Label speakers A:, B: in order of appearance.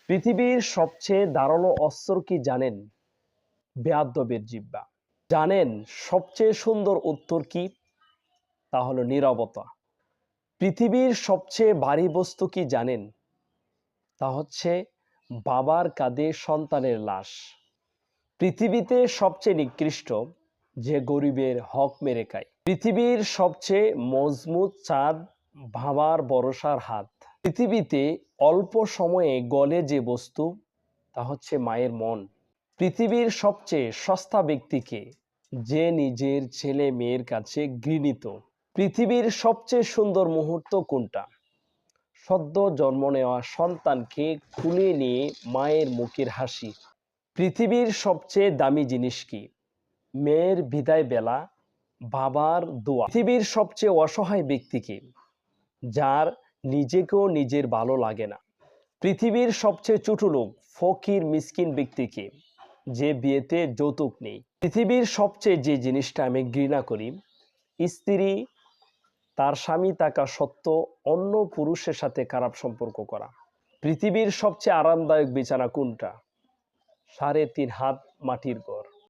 A: পৃথিবীর সবচেয়ে ধারালো অস্ত্র কি জানেন? বেয়াদ্দপের জিহ্বা। জানেন সবচেয়ে সুন্দর উত্তর কি? তা হলো নীরবতা। পৃথিবীর সবচেয়ে ভারী বস্তু কি জানেন? তা হচ্ছে বাবার কাঁধে সন্তানের লাশ। পৃথিবীতে সবচেয়ে নিকৃষ্ট যে গরিবের হক মেরে খায়। পৃথিবীর সবচেয়ে মজবুত চাঁদ ভাবার ভরসার হাত। পৃথিবীতে অল্প সময়ে গলে যে বস্তু তা হচ্ছে মায়ের মন। পৃথিবীর সবচেয়ে সস্তা ব্যক্তিকে যে নিজের ছেলে মেয়ের কাছে ঘৃণিত। পৃথিবীর সবচেয়ে সুন্দর মুহূর্ত কোনটা? সদ্য জন্ম নেওয়া সন্তানকে কুলে নিয়ে মায়ের মুখের হাসি। পৃথিবীর সবচেয়ে দামি জিনিস কি? মেয়ের বিদায় বেলা, বাবার দোয়া। পৃথিবীর সবচেয়ে অসহায় ব্যক্তিকে যার নিজেকেও নিজের ভালো লাগে না। পৃথিবীর সবচেয়ে ছোট লোক ফকির মিসকিন ব্যক্তিকে যে বিয়েতে যৌতুক নেই। পৃথিবীর সবচেয়ে যে জিনিসটা আমি ঘৃণা করি, স্ত্রী তার স্বামী থাকা সত্ত্বেও অন্য পুরুষের সাথে খারাপ সম্পর্ক করা। পৃথিবীর সবচেয়ে আরামদায়ক বিছানা কোনটা? 3.5 হাত মাটির ঘর।